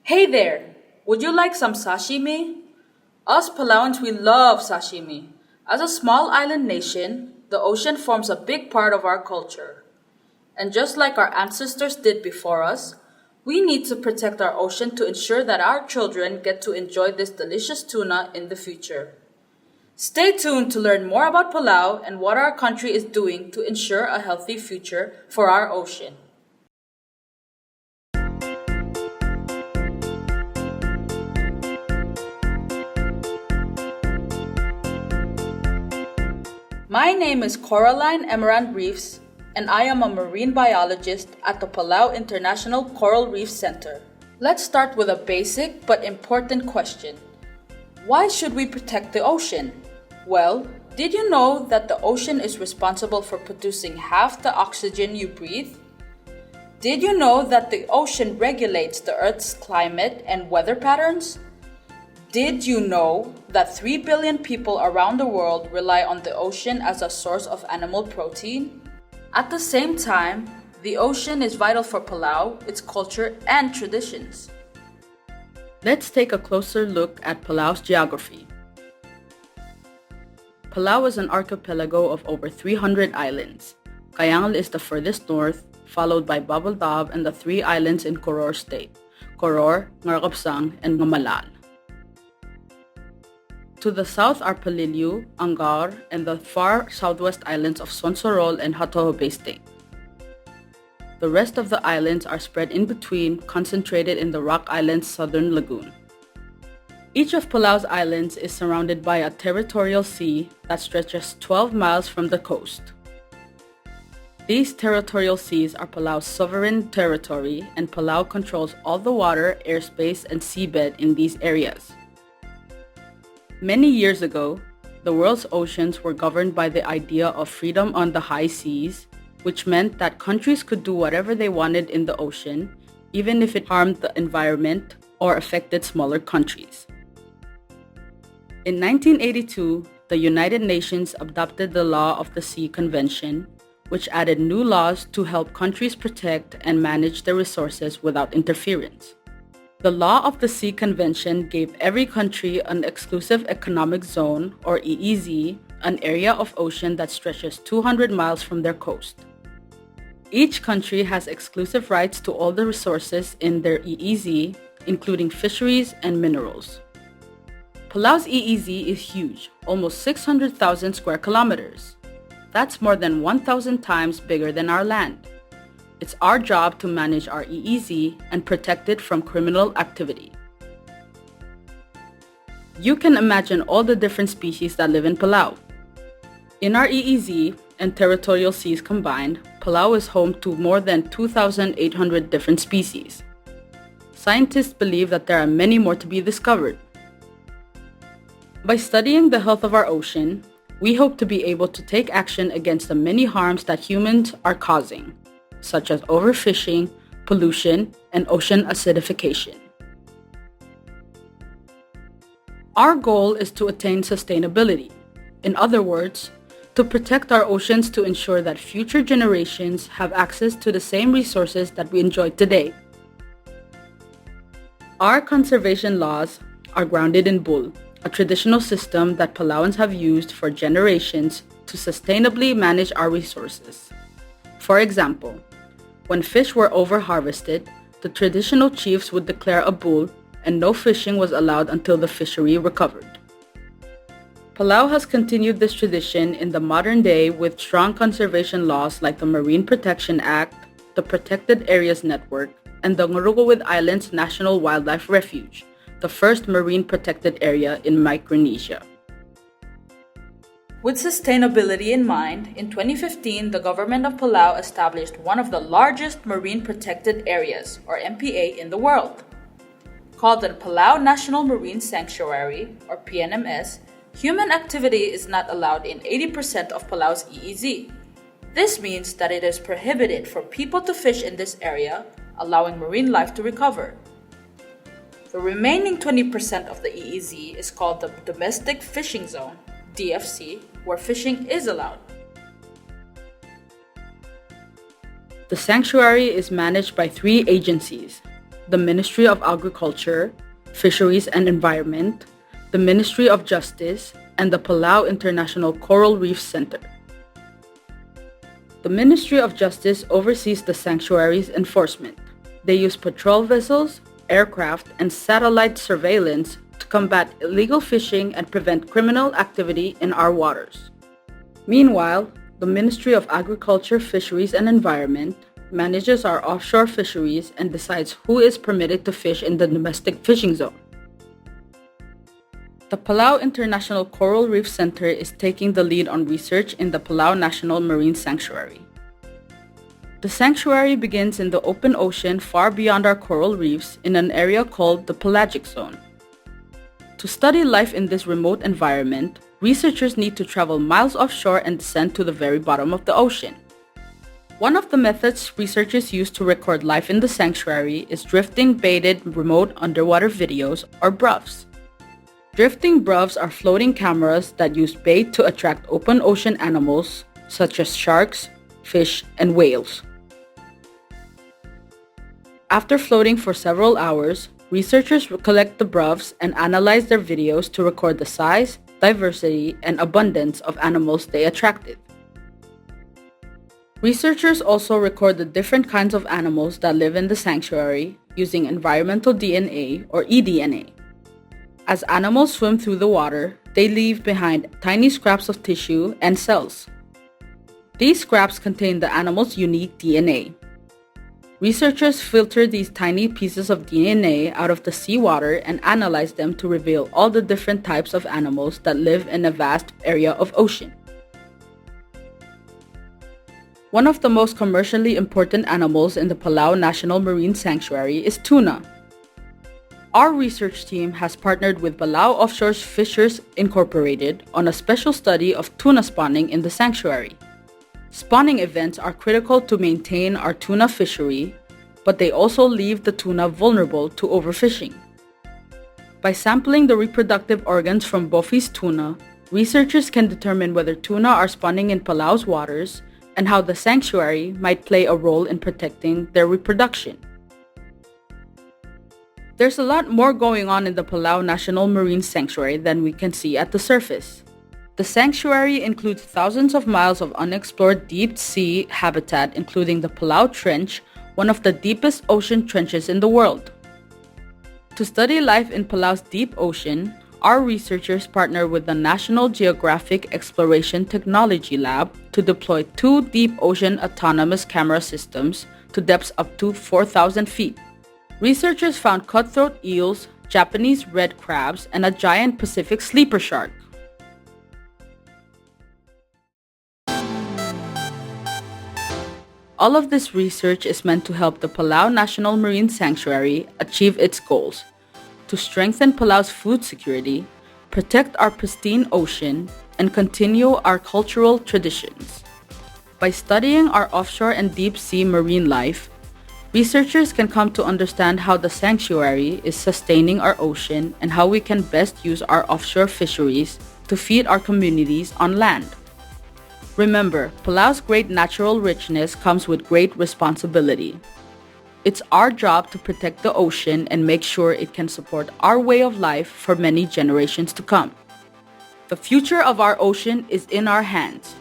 Hey there! Would you like some sashimi? Us Palauans, we love sashimi. As a small island nation, the ocean forms a big part of our culture. And just like our ancestors did before us, we need to protect our ocean to ensure that our children get to enjoy this delicious tuna in the future. Stay tuned to learn more about Palau and what our country is doing to ensure a healthy future for our ocean. My name is Coraline Emerald Reeves, and I am a marine biologist at the Palau International Coral Reef Center. Let's start with a basic but important question. Why should we protect the ocean? Well, did you know that the ocean is responsible for producing half the oxygen you breathe? Did you know that the ocean regulates the Earth's climate and weather patterns? Did you know that 3 billion people around the world rely on the ocean as a source of animal protein? At the same time, the ocean is vital for Palau, its culture, and traditions. Let's take a closer look at Palau's geography. Palau is an archipelago of over 300 islands. Kayangal is the furthest north, followed by Babaldab and the three islands in Koror State, Koror, Ngaragapsang, and Ngamalal. To the south are Paliliu, Angar, and the far southwest islands of Sonsorol and Hatoho Bay State. The rest of the islands are spread in between, concentrated in the Rock Island's southern lagoon. Each of Palau's islands is surrounded by a territorial sea that stretches 12 miles from the coast. These territorial seas are Palau's sovereign territory, and Palau controls all the water, airspace, and seabed in these areas. Many years ago, the world's oceans were governed by the idea of freedom on the high seas, which meant that countries could do whatever they wanted in the ocean, even if it harmed the environment or affected smaller countries. In 1982, the United Nations adopted the Law of the Sea Convention, which added new laws to help countries protect and manage their resources without interference. The Law of the Sea Convention gave every country an exclusive economic zone, or EEZ, an area of ocean that stretches 200 miles from their coast. Each country has exclusive rights to all the resources in their EEZ, including fisheries and minerals. Palau's EEZ is huge, almost 600,000 square kilometers. That's more than 1,000 times bigger than our land. It's our job to manage our EEZ and protect it from criminal activity. You can imagine all the different species that live in Palau. In our EEZ and territorial seas combined, Palau is home to more than 2,800 different species. Scientists believe that there are many more to be discovered. By studying the health of our ocean, we hope to be able to take action against the many harms that humans are causing, such as overfishing, pollution, and ocean acidification. Our goal is to attain sustainability. In other words, to protect our oceans to ensure that future generations have access to the same resources that we enjoy today. Our conservation laws are grounded in bull, a traditional system that Palauans have used for generations to sustainably manage our resources. For example, when fish were over-harvested, the traditional chiefs would declare a bull and no fishing was allowed until the fishery recovered. Palau has continued this tradition in the modern day with strong conservation laws like the Marine Protection Act, the Protected Areas Network, and the Ngurugawid Islands National Wildlife Refuge, the first marine protected area in Micronesia. With sustainability in mind, in 2015, the government of Palau established one of the largest marine protected areas, or MPA, in the world. Called the Palau National Marine Sanctuary, or PNMS, human activity is not allowed in 80% of Palau's EEZ. This means that it is prohibited for people to fish in this area, allowing marine life to recover. The remaining 20% of the EEZ is called the Domestic Fishing Zone, DFC, where fishing is allowed. The sanctuary is managed by three agencies: the Ministry of Agriculture, Fisheries and Environment, the Ministry of Justice, and the Palau International Coral Reef Center. The Ministry of Justice oversees the sanctuary's enforcement. They use patrol vessels, aircraft, and satellite surveillance to combat illegal fishing and prevent criminal activity in our waters. Meanwhile, the Ministry of Agriculture, Fisheries and Environment manages our offshore fisheries and decides who is permitted to fish in the domestic fishing zone. The Palau International Coral Reef Center is taking the lead on research in the Palau National Marine Sanctuary. The sanctuary begins in the open ocean far beyond our coral reefs in an area called the pelagic zone. To study life in this remote environment, researchers need to travel miles offshore and descend to the very bottom of the ocean. One of the methods researchers use to record life in the sanctuary is drifting baited remote underwater videos, or BRUVs. Drifting BRUVs are floating cameras that use bait to attract open ocean animals such as sharks, fish, and whales. After floating for several hours, researchers collect the BRUVs and analyze their videos to record the size, diversity, and abundance of animals they attracted. Researchers also record the different kinds of animals that live in the sanctuary using environmental DNA, or eDNA. As animals swim through the water, they leave behind tiny scraps of tissue and cells. These scraps contain the animal's unique DNA. Researchers filter these tiny pieces of DNA out of the seawater and analyze them to reveal all the different types of animals that live in a vast area of ocean. One of the most commercially important animals in the Palau National Marine Sanctuary is tuna. Our research team has partnered with Palau Offshore Fishers Incorporated on a special study of tuna spawning in the sanctuary. Spawning events are critical to maintain our tuna fishery, but they also leave the tuna vulnerable to overfishing. By sampling the reproductive organs from Bophi's tuna, researchers can determine whether tuna are spawning in Palau's waters and how the sanctuary might play a role in protecting their reproduction. There's a lot more going on in the Palau National Marine Sanctuary than we can see at the surface. The sanctuary includes thousands of miles of unexplored deep sea habitat, including the Palau Trench, one of the deepest ocean trenches in the world. To study life in Palau's deep ocean, our researchers partner with the National Geographic Exploration Technology Lab to deploy 2 deep ocean autonomous camera systems to depths up to 4,000 feet. Researchers found cutthroat eels, Japanese red crabs, and a giant Pacific sleeper shark. All of this research is meant to help the Palau National Marine Sanctuary achieve its goals: to strengthen Palau's food security, protect our pristine ocean, and continue our cultural traditions. By studying our offshore and deep sea marine life, researchers can come to understand how the sanctuary is sustaining our ocean and how we can best use our offshore fisheries to feed our communities on land. Remember, Palau's great natural richness comes with great responsibility. It's our job to protect the ocean and make sure it can support our way of life for many generations to come. The future of our ocean is in our hands.